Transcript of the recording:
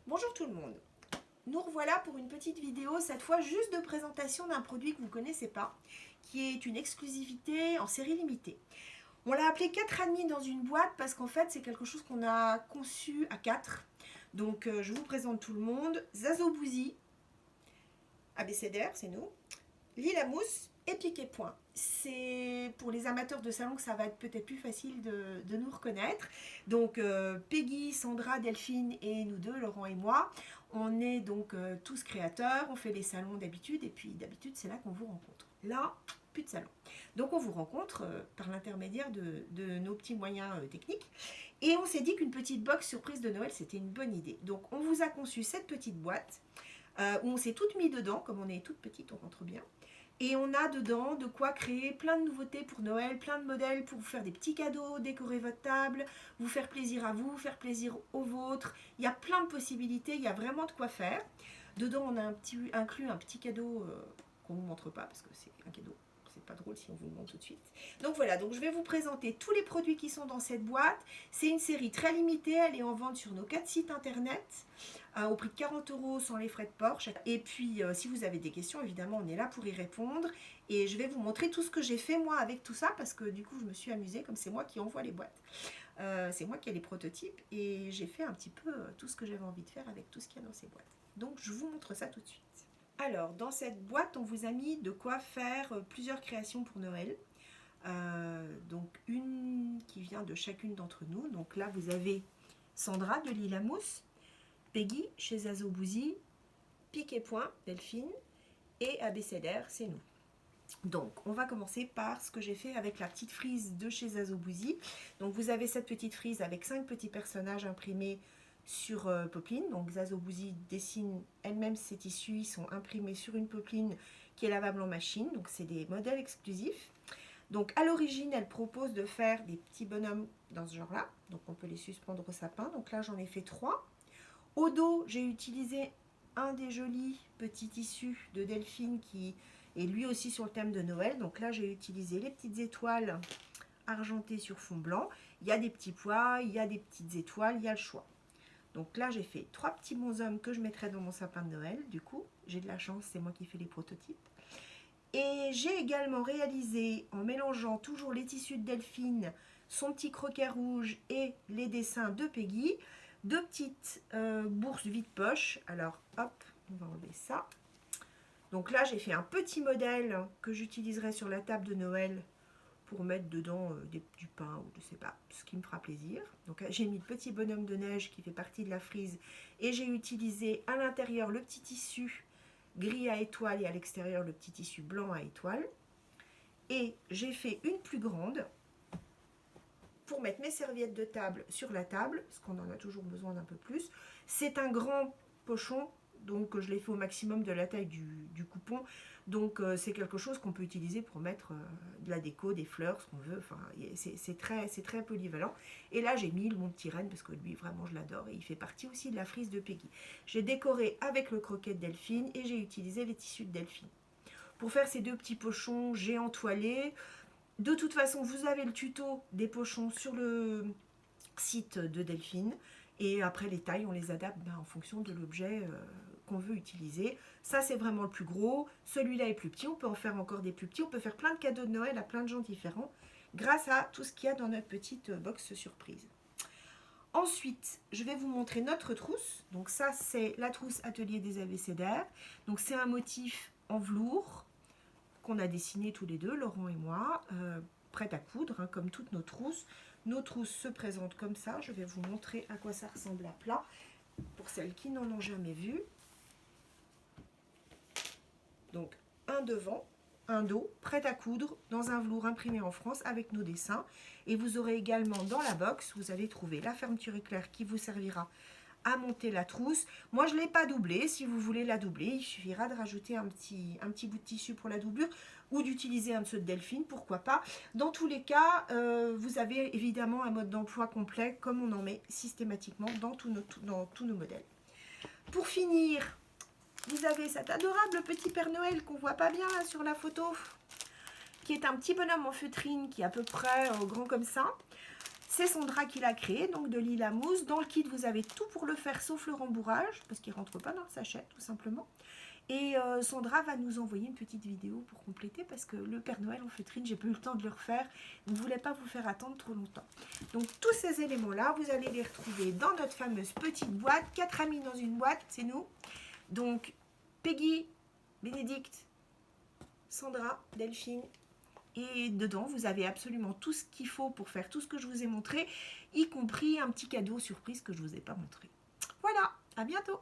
Bonjour tout le monde. Nous revoilà pour une petite vidéo, cette fois juste de présentation d'un produit que vous ne connaissez pas, qui est une exclusivité en série limitée. On l'a appelé 4,5 dans une boîte parce qu'en fait c'est quelque chose qu'on a conçu à 4. Donc je vous présente tout le monde. Zazo Bouzy, ABCDR, c'est nous. Lila Mousse et Piquet Point. C'est pour les amateurs de salon que ça va être peut-être plus facile de nous reconnaître. Donc Peggy, Sandra, Delphine et nous deux, Laurent et moi, on est donc tous créateurs, on fait les salons d'habitude et puis d'habitude c'est là qu'on vous rencontre. Là, plus de salon. Donc on vous rencontre par l'intermédiaire de nos petits moyens techniques et on s'est dit qu'une petite box surprise de Noël c'était une bonne idée. Donc on vous a conçu cette petite boîte où on s'est toutes mis dedans, comme on est toutes petites, on rentre bien. Et on a dedans de quoi créer plein de nouveautés pour Noël, plein de modèles pour vous faire des petits cadeaux, décorer votre table, vous faire plaisir à vous, faire plaisir aux vôtres. Il y a plein de possibilités, il y a vraiment de quoi faire. Dedans, on a inclus un petit cadeau qu'on ne vous montre pas parce que c'est un cadeau. C'est pas drôle si on vous le montre tout de suite. Donc voilà, donc je vais vous présenter tous les produits qui sont dans cette boîte. C'est une série très limitée, elle est en vente sur nos 4 sites internet au prix de 40 € sans les frais de port. Et puis si vous avez des questions, évidemment on est là pour y répondre. Et je vais vous montrer tout ce que j'ai fait moi avec tout ça parce que du coup je me suis amusée, comme c'est moi qui envoie les boîtes. C'est moi qui ai les prototypes et j'ai fait un petit peu tout ce que j'avais envie de faire avec tout ce qu'il y a dans ces boîtes. Donc je vous montre ça tout de suite. Alors, dans cette boîte, on vous a mis de quoi faire plusieurs créations pour Noël. Donc, une qui vient de chacune d'entre nous. Donc là, vous avez Sandra de Lila Mousse, Peggy chez Zazo Bouzy, Piquet Point, Delphine, et ABCDR, c'est nous. Donc, on va commencer par ce que j'ai fait avec la petite frise de chez Zazo Bouzy. Donc, vous avez cette petite frise avec 5 petits personnages imprimés sur popeline. Donc Zazo Bouzy dessine elle-même ses tissus, ils sont imprimés sur une popeline qui est lavable en machine, donc c'est des modèles exclusifs. Donc à l'origine elle propose de faire des petits bonhommes dans ce genre là, donc on peut les suspendre au sapin, donc là j'en ai fait 3. Au dos j'ai utilisé un des jolis petits tissus de Delphine qui est lui aussi sur le thème de Noël, donc là j'ai utilisé les petites étoiles argentées sur fond blanc, il y a des petits pois, il y a des petites étoiles, il y a le choix. Donc là, j'ai fait 3 petits bonshommes que je mettrai dans mon sapin de Noël. Du coup, j'ai de la chance, c'est moi qui fais les prototypes. Et j'ai également réalisé, en mélangeant toujours les tissus de Delphine, son petit croquet rouge et les dessins de Peggy, 2 petites bourses vide-poche. Alors, hop, on va enlever ça. Donc là, j'ai fait un petit modèle que j'utiliserai sur la table de Noël pour mettre dedans du pain ou je sais pas, ce qui me fera plaisir. Donc j'ai mis le petit bonhomme de neige qui fait partie de la frise et j'ai utilisé à l'intérieur le petit tissu gris à étoiles et à l'extérieur le petit tissu blanc à étoiles. Et j'ai fait une plus grande pour mettre mes serviettes de table sur la table, parce qu'on en a toujours besoin d'un peu plus. C'est un grand pochon, donc je l'ai fait au maximum de la taille du coupon. Donc c'est quelque chose qu'on peut utiliser pour mettre de la déco, des fleurs, ce qu'on veut. Enfin, c'est très polyvalent. Et là j'ai mis mon petit renne parce que lui vraiment je l'adore et il fait partie aussi de la frise de Peggy. J'ai décoré avec le croquet de Delphine et j'ai utilisé les tissus de Delphine. Pour faire ces 2 petits pochons, j'ai entoilé. De toute façon, vous avez le tuto des pochons sur le site de Delphine. Et après, les tailles, on les adapte en fonction de l'objet qu'on veut utiliser. Ça, c'est vraiment le plus gros. Celui-là est plus petit. On peut en faire encore des plus petits. On peut faire plein de cadeaux de Noël à plein de gens différents grâce à tout ce qu'il y a dans notre petite box surprise. Ensuite, je vais vous montrer notre trousse. Donc ça, c'est la trousse Atelier des ABCDR. Donc c'est un motif en velours qu'on a dessiné tous les deux, Laurent et moi, prête à coudre, comme toutes nos trousses. Nos trousses se présentent comme ça. Je vais vous montrer à quoi ça ressemble à plat, pour celles qui n'en ont jamais vu. Donc, un devant, un dos, prêt à coudre, dans un velours imprimé en France avec nos dessins. Et vous aurez également dans la box, vous allez trouver la fermeture éclair qui vous servira à monter la trousse. Moi, je ne l'ai pas doublée. Si vous voulez la doubler, il suffira de rajouter un petit bout de tissu pour la doublure ou d'utiliser un de ceux de Delphine, pourquoi pas. Dans tous les cas, vous avez évidemment un mode d'emploi complet comme on en met systématiquement dans tous nos modèles. Pour finir, vous avez cet adorable petit Père Noël qu'on voit pas bien là, sur la photo, qui est un petit bonhomme en feutrine qui est à peu près grand comme ça. C'est Sandra qui l'a créé, donc de Lila Mousse. Dans le kit, vous avez tout pour le faire, sauf le rembourrage, parce qu'il ne rentre pas dans le sachet, tout simplement. Et Sandra va nous envoyer une petite vidéo pour compléter, parce que le Père Noël en feutrine, j'ai pas eu le temps de le refaire. Je ne voulais pas vous faire attendre trop longtemps. Donc tous ces éléments-là, vous allez les retrouver dans notre fameuse petite boîte. 4 amis dans une boîte, c'est nous. Donc Peggy, Bénédicte, Sandra, Delphine. Et dedans, vous avez absolument tout ce qu'il faut pour faire tout ce que je vous ai montré, y compris un petit cadeau surprise que je ne vous ai pas montré. Voilà, à bientôt!